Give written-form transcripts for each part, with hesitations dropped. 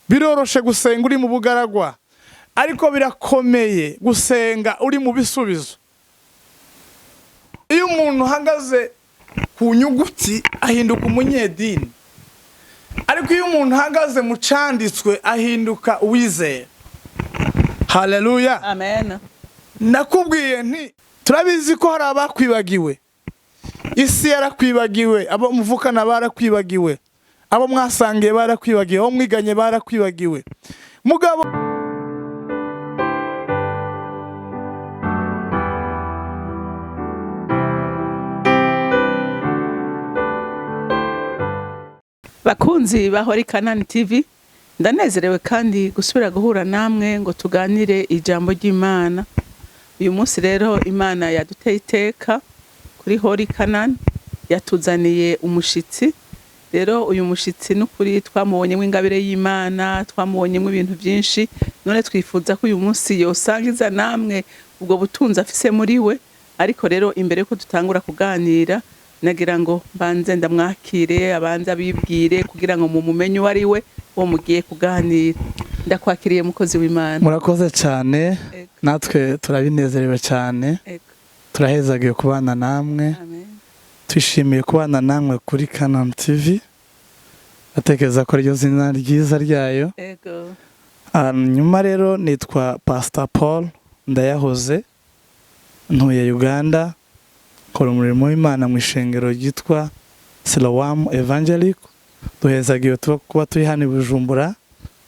biroroshe gusenga uri mu bugaragwa, ariko birakomeye gusenga uri mu bisubizo. Iyo umuntu uhagaze ku nyuguti ahinduka umunyedini, ariko iyo umuntu uhagaze mu canditswe ahinduka uwizera. Haleluya, amen. Nakubwiye nti turabizi ko hari abakwibagiwe, isi yarakwibagiwe, abo muvukana barakwibagiwe, abo mwasangiye barakwibagiwe, abo mwiganye barakwibagiwe. Mugabo bakunzi bahori CANAAN TV, ndanezerewe kandi gusubira guhura namwe ngo tuganire ijambo ry'Imana. Uyu munsi rero Imana yaduteye iteka kuri hori CANAAN, yatuzaniye umushitsi. Rero uyu mushitsi n'ukuri twamubonyemo ingabire y'Imana, twamubonyemo ibintu byinshi, none twifuza ko uyu munsi yosangiza namwe ubwo butunzi afise muri we. Ariko rero imbere yuko dutangura kuganira, nagira ngo banze ndamwakire abanza bibwire kugira ngo mumumenye uwo ari we wo mugiye kuganira. Ndakwakiriye mukozi w'Imana. Murakoze cyane, natwe turabinezerewe cyane, turahezagiye kubana namwe. Amen. Twishimiye kubana namwe kuri CANAAN TV. Atekereza ko ryo zina ryiza ryayo. Ego. Nyuma rero nitwa Pastor Paul NDAYAHOZE, ntuye Uganda, kora umurimo w'Imana mu ishengero ryitwa Siloam Evangelic. Duhezagiye kuba turi hano i Bujumbura,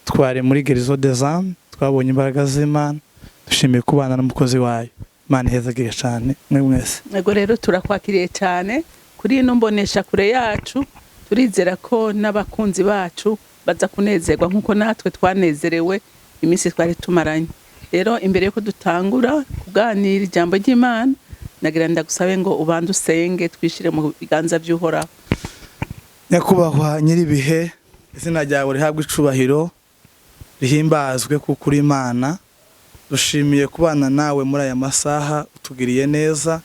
twari muri Gerizo des Âmes, twabonye imbaraga z'Imana. Dushimiye kubana n'umukozi wayo. Imana ihezagiye cyane mwe mwese. Ego rero turakwakiriye cyane kuri ino mboneshakure yacu. Turizera ko n'abakunzi bacu baza kunezerwa nkuko natwe twanezerewe iminsi twari tumaranye. Rero imbere yuko dutangura kuganira ijambo ry'Imana, nagira ndagusabe ngo ubanze usenge twishire mu biganza by'Uhoraho. Nyakubahwa nyiribihe, izina ryawe rihabwe icubahiro, rihimbazwe kuko uri Imana. Dushimiye kubana nawe muri aya masaha, utugiriye neza.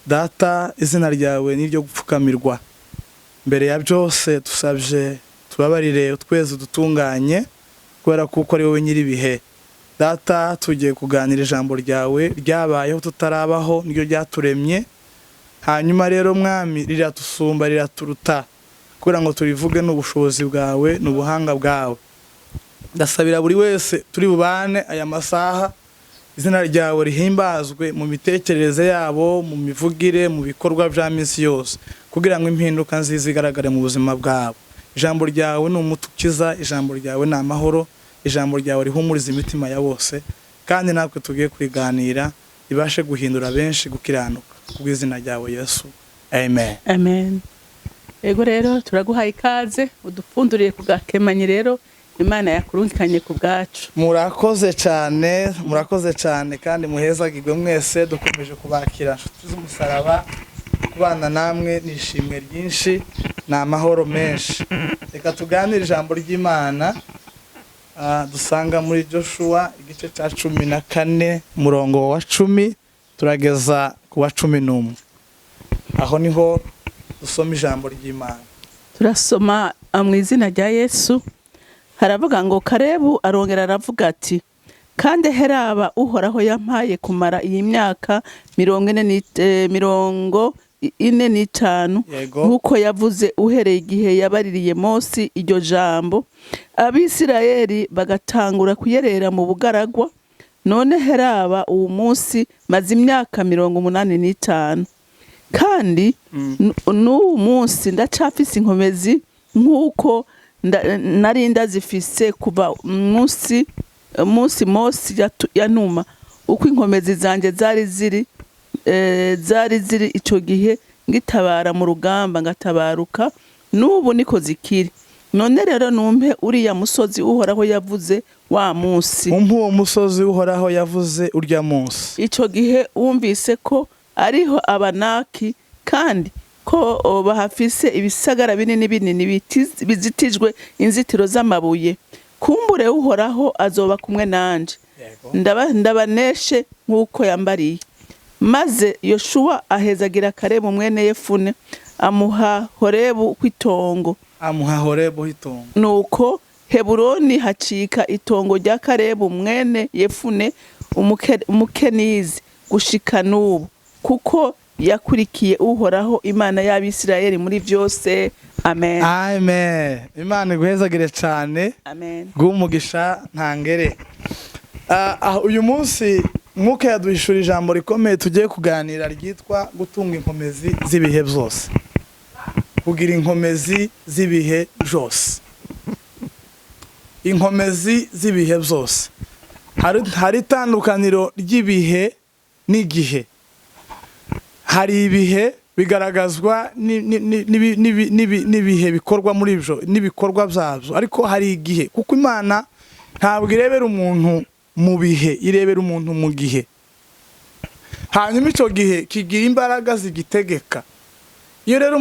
Data, izina ryawe niryo gupfukamirwa. Mbere ya byose dusabye tubabarire tweze dutunganye, kubera kuko ari wowe nyiribihe. Data, tugiye kuganira ijambo ryawe ryabayeho tutarabaho, niryo ryaturemye. Hanyuma rero mwami, riratusumba riraturuta, kugira ngo turivuge n'ubushobozi bwawe n'ubuhanga bwawe. Ndasabira buri wese turi bubane aya masaha, izina ryawe rihimbazwe mu mitekerereze yabo, mu mivugire, mu bikorwa bya minsi yose, kugira ngo impinduka nziza igaragare mu buzima bwabo. Ijambo ryawe ni umuti ukiza, ijambo ryawe ni amahoro, ijambo ryawe rihumuriza imitima ya bose, kandi natwe tugiye kuriganira ibashe guhindura benshi gukiranuka, kubw'izina ryawe Yesu, amen. Amen. Ego rero turaguhaye ikaze, udupfunduriye kugakemanyi rero Imana yakurungikanye ku bwacu. Murakoze cyane kandi muhezagirwe mwese. Dukomeje kubakira inshuti z'umusaraba, kubana namwe nishimwe ryinshi, na amahoro menshi. Reka tuganire ijambo ry'Imana, dusanga muri Joshua igice cya 14 murongo wa 10 turageza ku wa 11. Aho niho dusoma ijambo ry'Imana. Turasoma mu izina rya Yesu. Haravuga ngo Karebu arongera aravuga ati, kandi heraba Uhoraho yampaye kumara iyi myaka 45 nkuko yavuze uhereye igihe yabaririye Mose iryo jambo, Abisirayeli bagatangura kuyerera mu bugaragwa. None heraba uwo munsi maze imyaka 85, kandi n'uwo munsi ndacafise inkomezi nkuko narinda zifise kuva munsi Mose yanuma, uko inkomezi zanje zari ziri ico gihe ngitabara mu rugamba ngatabaruka, n'ubu niko zikiri. None rero numpe uriya musozi Uhoraho yavuze wa munsi. Uwo musozi Uhoraho yavuze urya munsi. Ico gihe wumvise ko ariho Abanaki, kandi ko bahafise ibisagara binini bizitijwe inzitiro z'amabuye. Kumbure Uhoraho azoba kumwe nanje, ndabaneshe nkuko yambariye. Maze Yoshua ahezagira Karebu mwene Yefune, amuha Horebu kwitongo. Amuha Horebu hitongo. Nuko Heburoni hacika itongo rya Kalebu mwene Yefune umukenizi gushika n'ubu, kuko yakurikiye Uhoraho Imana y'Abisirayeli muri vyose. Amen. Amen. Imana iguhezagire cyane. Amen. Bw'umugisha ntangere. Uyu munsi mwuka yaduhishura ijambo rikomeye tugiye kuganira ryitwa gutunga inkomezi z'ibihe byose. Kugira inkomezi z'ibihe byose. Inkomezi z'ibihe byose. Hari itandukaniro ry'ibihe n'igihe. Hari ibihe bigaragazwa n'ibihe bikorwa muri byo n'ibikorwa byabyo, ariko hari igihe, kuko Imana ntabwo irebera umuntu mu bihe, irebera umuntu mu gihe. Hanyuma icyo gihe kigira imbaraga zigitegeka. Iyo rero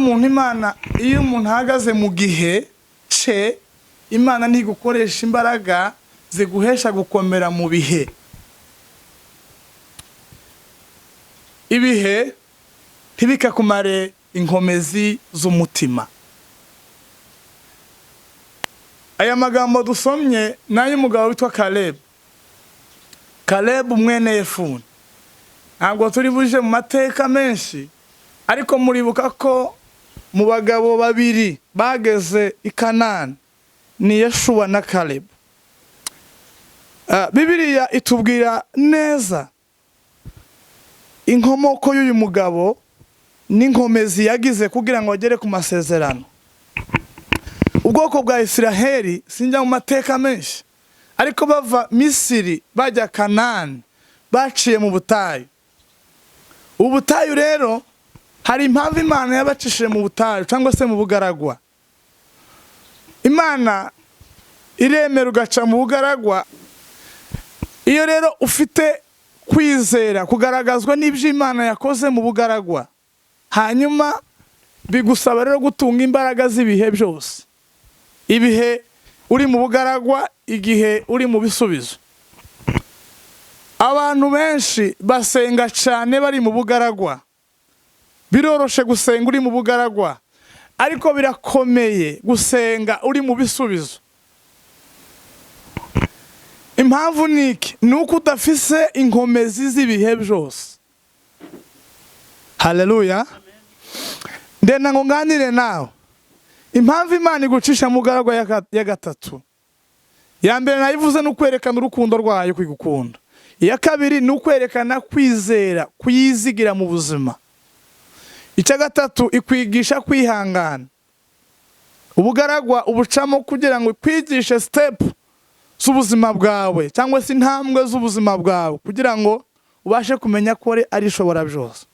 iyo umuntu ahagaze mu gihe cye, Imana ntigukoresha imbaraga ziguhesha gukomera mu bihe. Ibihe ntibikakumare inkomezi z'umutima. Aya magambo dusomye n'ay'umugabo witwa Kalebu mwene Yefune. Ntabwo turi buje mu mateka menshi, ariko muribuka ko mu bagabo babiri bageze i Kanani ni Yeshuwa na Kalebu. Bibiliya itubwira neza inkomoko y'uyu mugabo n'inkomezi yagize kugira ngo agere ku masezerano. Ubwoko bwa Isiraheli sinjya mu mateka menshi, ariko bava Misiri bajya Kanani baciye mu butayu. Ubutayu rero hari impamvu Imana yabacishije mu butayu cyangwa se mu bugaragwa. Imana iremera ugaca mu bugaragwa. Iyo rero ufite kwizera kugaragazwa n'ibyo Imana yakoze mu bugaragwa, hanyuma bigusaba rero gutunga imbaraga z'ibihe byose. Ibihe uri mu bugaragwa, igihe uri mu bisubizo. Abantu benshi basenga cyane bari mu bugaragwa. Biroroshe gusenga uri mu bugaragwa, ariko birakomeye gusenga uri mu bisubizo. Impamvu niki? Nuko udafise inkomezi z'ibihe byose. Haleluya. Ndenda ngo nganire nawe. Impamvu Imana igucisha mu bugaragwa ya gatatu. Ya mbere nayivuze no kwerekana urukundo rwayo kwigukunda. Iya kabiri ni ukwerekana kwizera, kuyizigira mu buzima. Icya gatatu ikwigisha kwihangana. Ubugaragwa ubucamo kugira ngo ikwigishe step z'ubuzima bwawe cyangwa se intambwe z'ubuzima bwawe, kugira ngo ubashe kumenya ko ari ishobora byose.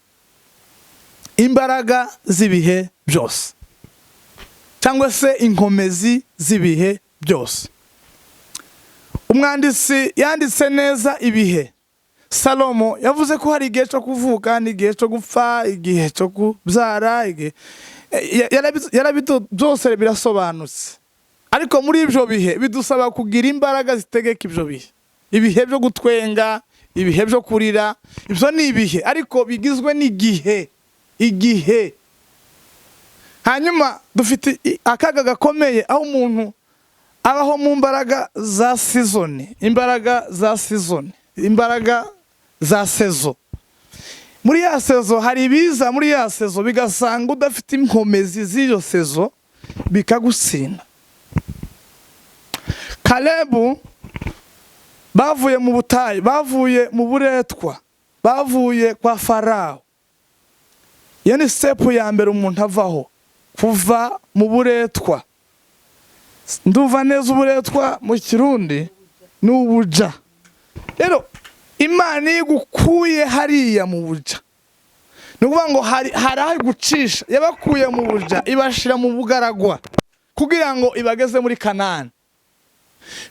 Imbaraga z'ibihe byose cyangwa se inkomezi z'ibihe byose. Umwanditsi yanditse neza ibihe. Salomo yavuze ko hari igihe cyo kuvuka n'igihe cyo gupfa, igihe cyo kubyara, byose birasobanutse. Ariko muri ibyo bihe bidusaba kugira imbaraga zitegeka ibyo bihe. Ibihe byo gutwenga, ibihe byo kurira, ibyo ni ibihe, ariko bigizwe n'igihe. Igihe. Hanyuma dufite akaga gakomeye aho umuntu abaho mu mbaraga za season, imbaraga za season, imbaraga za sezo. Muri ya sezo hari ibiza, muri ya sezo bigasanga udafite inkomezi z'iyo sezo bikagutsinda. Kalebu bavuye mu butayu, bavuye mu buretwa, bavuye kwa Farawo. Iyo ni step ya mbere umuntu avaho, kuva mu buretwa. Nduva neza uburetwa mu Kirundi ni ubuja. Rero Imana igukuye hariya mu buja, ni ukuvuga ngo hari aho gucisha. Yabakuye mu buja ibashira mu bugaragwa kugira ngo ibageze muri Kanani.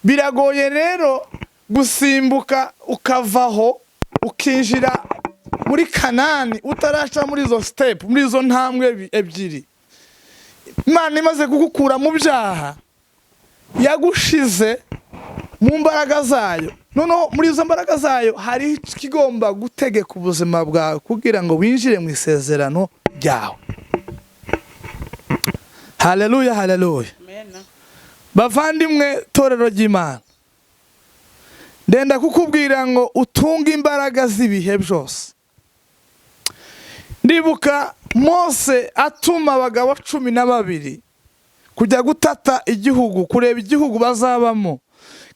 Biragoye rero gusimbuka ukavaho ukinjira muri Kanani utaraca muri izo step, muri izo ntambwe ebyiri. Imana imaze kugukura mu byaha, yagushize mu mbaraga zayo. Noneho muri izo mbaraga zayo hari ikigomba gutegeka ubuzima bwawe kugira ngo winjire mu isezerano ryawe. Haleluya, haleluya. bavandimwe torero ry'Imana, ndenda kukubwira ngo utunge imbaraga z'ibihe byose. Ndibuka Mose atuma abagabo 12 kujya gutata igihugu, kureba igihugu bazabamo.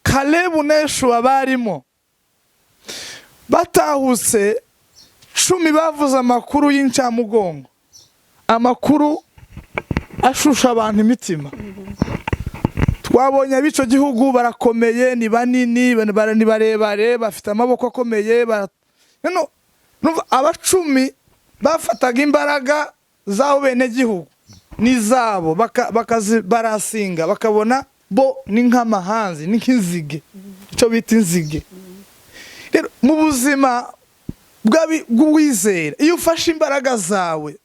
Kalebu na Yoshuwa barimo. Batahutse 10 bavuze amakuru y'incamugongo, amakuru ashusha abantu imitima. Twabonye abico gihugu barakomeye, ni banini, ni barebare, bafite amaboko akomeye. Aba 10 bafataga imbaraga zaho bene gihugu nizabo barasinga, bakabona bo ni nk'amahanzi, ni nk'inzige, icyo bita inzige. Rero mu buzima bw'uwizera, iyo ufashe imbaraga zawe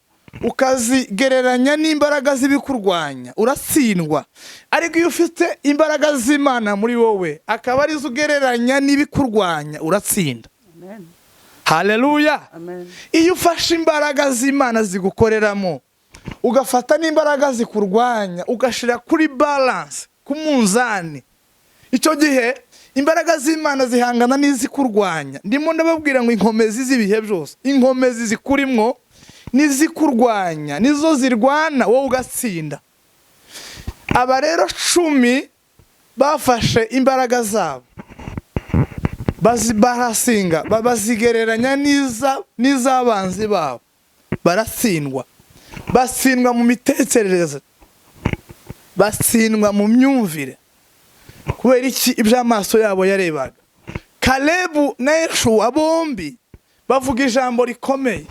ukazigereranya n'imbaraga z'ibikurwanya, uratsindwa. Ariko iyo ufite imbaraga z'Imana muri wowe, akaba arizo ugereranya n'ibikurwanya, uratsinda. Amen. Haleluya. Amen. Iyo ufashe imbaraga z'Imana zigukoreramo, ugafata n'imbaraga zikurwanya, ugashira kuri balance, ku munzani, icyo gihe imbaraga z'Imana zihangana n'izikurwanya. Ndimo ndababwira ngo inkomezi z'ibihe byose, inkomezi zikurimwo nizikurwanya, nizo zirwana, wowe ugatsinda. Aba rero 10 bafashe imbaraga zabo, barasinga, bazigereranya n'iz'abanzi babo, baratsindwa. Batsindwa mu mitekerereze, batsindwa mu myumvire, kubera iki? Iby'amaso yabo yarebaga. Kalebu na Yoshuwa bombi bavuga ijambo rikomeye,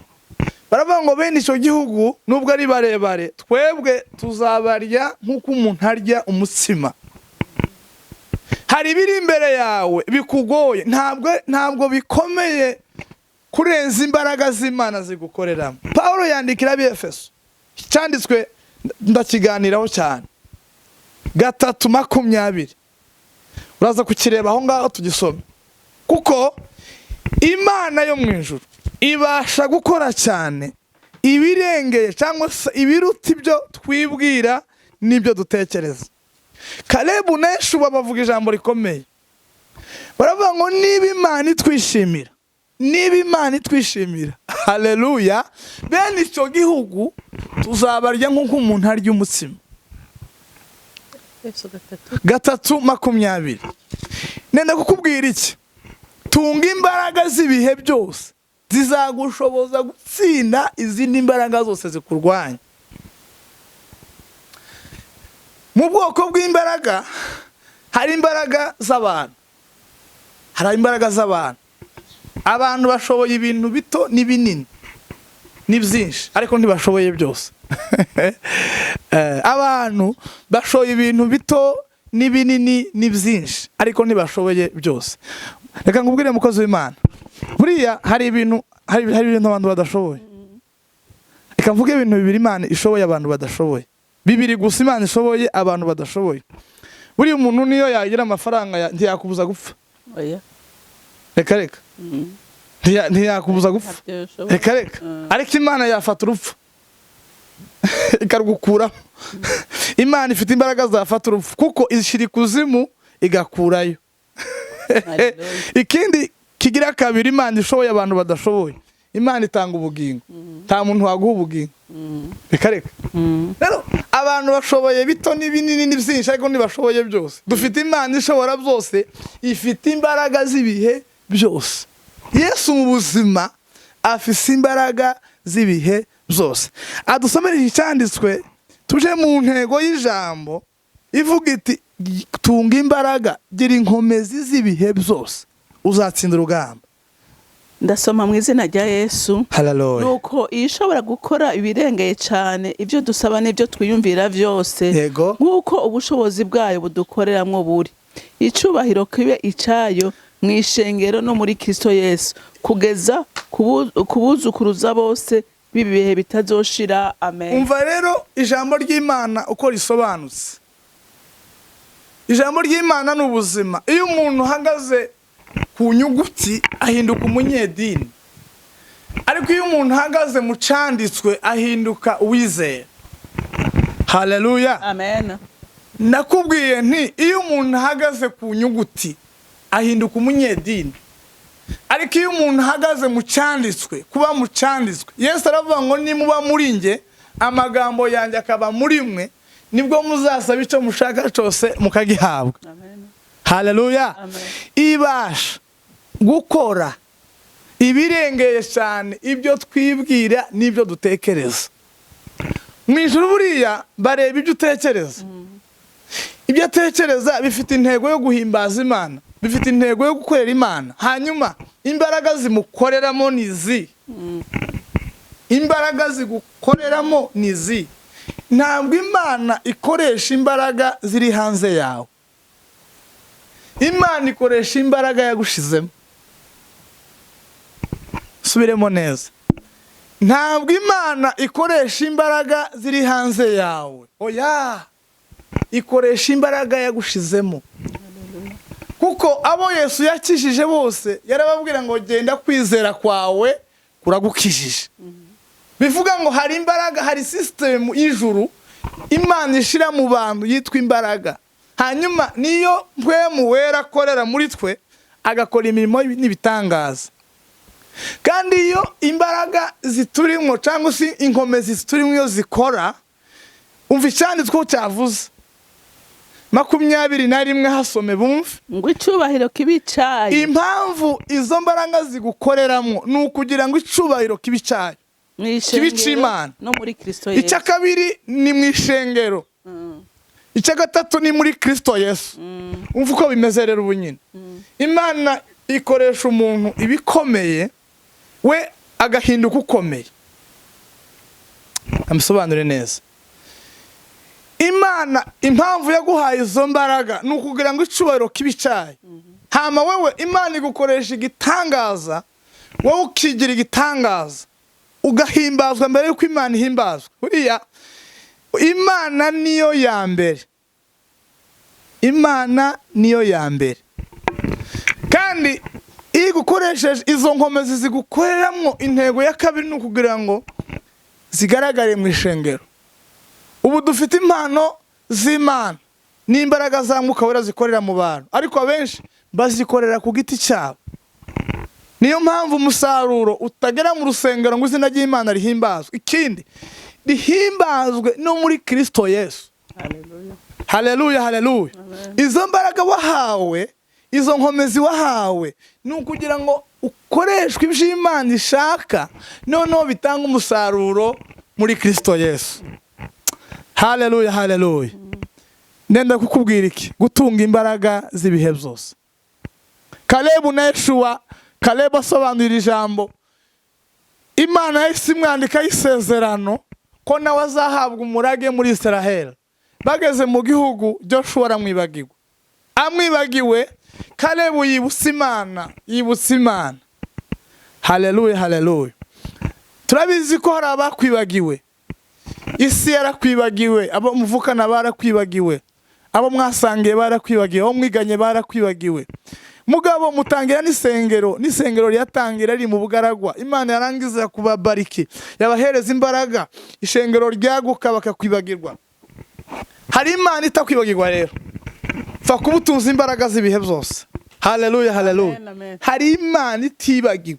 baravuga ngo bene icyo gihugu nubwo ari barebare, twebwe tuzabarya nk'uko umuntu arya umutsima. Hari ibiri imbere yawe bikugoye, ntabwo bikomeye kurenza imbaraga z'Imana zigukoreramo. Paulo yandikira ab'Efeso, cyanditswe ndakiganiraho cyane, 3:20. Uraza kukireba aho ngaho tugisome. Kuko Imana yo mu ijuru ibasha gukora cyane ibirengeye cyangwa se ibiruta ibyo twibwira n'ibyo dutekereza. Kalebu na Yoshuwa bavuga ijambo rikomeye, baravuga ngo niba Imana itwishimira, niba Imana itwishimira, haleluya, bene icyo gihugu tuzabarya nk'uko umuntu arya umutsima. 3:20. Nenda kukubwira iki? Tunga imbaraga z'ibihe byose, zizagushoboza gutsinda izindi imbaraga zose zikurwanya. Mu bwoko bw'imbaraga hari imbaraga z'abantu, hari imbaraga z'abantu. Abantu bashoboye ibintu bito n'ibinini n'ibyinshi, ariko ntibashoboye byose. Abantu bashoboye ibintu bito n'ibinini n'ibyinshi, ariko ntibashoboye byose. Reka ngubwire mukozi w'Imana, buriya hari ibintu abantu badashoboye. Reka mvuge ibintu 2 Imana ishoboye abantu badashoboye, 2 gusa Imana ishoboye abantu badashoboye. Buriya umuntu niyo yagira amafaranga ntiyakubuza gupfa. Oya. Reka ntiyakubuza gupfa. Reka ariko Imana yafata urupfu ikarugukuraho. Imana ifite imbaraga zafata urupfu, kuko ishira ikuzimu igakurayo. Ikindi kigira 2 Imana ishoboye abantu badashoboye, Imana itanga ubugingo. Nta muntu waguha ubugingo. Reka rero abantu bashoboye bito n'ibinini n'ibyinshi, ariko ntibashoboye byose. Dufite Imana ishobora byose, ifite imbaraga z'ibihe byose. Yesu mu buzima afise imbaraga z'ibihe byose. Adusomera icyanditswe, tuje mu ntego y'ijambo ivuga iti tunga imbaraga, gira inkomezi z'ibihe byose, uzatsinda urugamba. Ndasoma mu izina rya Yesu. Haleluya. Nuko ishobora gukora ibirengeye cyane ibyo dusaba n'ibyo twiyumvira byose, nk'uko ubushobozi bwayo budukoreramwo buri. Icubahiro kibe icyayo mu ishengero no muri Kristo Yesu, kugeza kubuzukuruza bose bibihe bitazoshira. Amen. Umva rero ijambo ry'Imana uko risobanutse. Ijambo ry'Imana n'ubuzima. Iyo umuntu uhagaze ku nyuguti ahinduka umunyedini, ariko iyo umuntu uhagaze mu canditswe ahinduka uwizera. Haleluya. Amen. nakubwiye nti iyo umuntu ahagaze ku nyuguti ahinduka umunyedini, ariko iyo umuntu ahagaze mu cyanditswe, kuba mu cyanditswe, Yesu aravuga ngo nimuba muri nge amagambo yanjye akaba muri mwe nibwo muzasaba icyo mushaka cyose mukagihabwa. Haleluya. Ibasha gukora ibirengeye cyane ibyo twibwira n'ibyo dutekereza. Mu ijuru buriya bareba ibyo utekereza. Ibyo atekereza bifite intego yo guhimbaza Imana, bifite intego yo gukorera Imana. Hanyuma imbaraga zimukoreramo nizi. Imbaraga zigukoreramo nizi. Ntabwo Imana ikoresha imbaraga ziri hanze yawe. Imana ikoresha imbaraga yagushizemo. Subiremo neza. Ntabwo Imana ikoresha imbaraga ziri hanze yawe. Oya. Ikoresha imbaraga yagushizemo. Kuko abo Yesu yakijije bose yarababwira ngo genda kwizera kwawe kuragukijije. Bivuga ngo hari imbaraga, hari system y'ijuru Imana ishira mu bantu yitwa imbaraga. Hanyuma niyo mpwemu wera akorera muri twe agakora imirimo n'ibitangaza. Kandi iyo imbaraga ziturimo cyangwa se inkomezi ziturimo iyo zikora, umva icyanditswe cyavuze 21 hasome bumve ngo icubahiro kibicaye. Impamvu izo mbaraga zigukoreramo ni ukugira ngo icubahiro kibicaye Imana no muri Kristo Yesu. Icya kabiri ni mu ishengero. Icya gatatu ni muri Kristo Yesu. Umva uko bimeze rero ubunyine. Imana ikoresha umuntu ibikomeye we agahinduka ukomeye. Amusobanure neza. Imana impamvu yaguhaye izo mbaraga ni ukugira ngo icubahiro kibicaye. Hama wewe Imana igukoresha igitangaza, wowe ukigira igitangaza ugahimbazwa mbere yuko Imana ihimbazwa. Uriya Imana niyo ya mbere. Imana niyo ya mbere. Kandi iyo gukoresheje izo nkomezi zigukoreramo, intego ya kabiri ni ukugira ngo zigaragare mu ishengero. Ubu dufite impano z'Imana n'imbaraga za Mwuka Wera zikorera mu bantu, ariko abenshi bazikorera ku giti cyabo. Niyo mpamvu umusaruro utagera mu rusengero ngo izina ry'Imana rihimbazwe. Ikindi rihimbazwe no muri Kristo Yesu. Haleluya. Haleluya, haleluya. Izo mbaraga wahawe, izo nkomezi wahawe ni ukugira ngo ukoreshwe ibyo Imana ishaka, noneho bitanga umusaruro muri Kristo Yesu. Haleluya, haleluya. Nenda kukubwira iki? Gutunga imbaraga z'ibihe byose. Kalebu na Yeshuwa, Kalebu asobanura ijambo. Imana yahise imwandika isezerano ko nawe azahabwa umurage muri Israel. Bageze mu gihugu Joshua aramwibagiwe. Amwibagiwe, Kalebu yibutsa Imana. Haleluya, haleluya. Turabizi ko hari abakwibagiwe. Isi yarakwibagiwe, abo muvukana barakwibagiwe, abo mwasangiye barakwibagiwe, abo mwiganye barakwibagiwe. Mugabo mutangira n'isengero ryatangira riri mu bugaragwa. Imana yarangiza kubabariki, yabahereza imbaraga, ishengero ryaguka bakakwibagirwa. Hari Imana itakwibagirwa rero. Fa kubutunza imbaraga z'ibihe byose. Haleluya, haleluya. Hari Imana itibagiwe.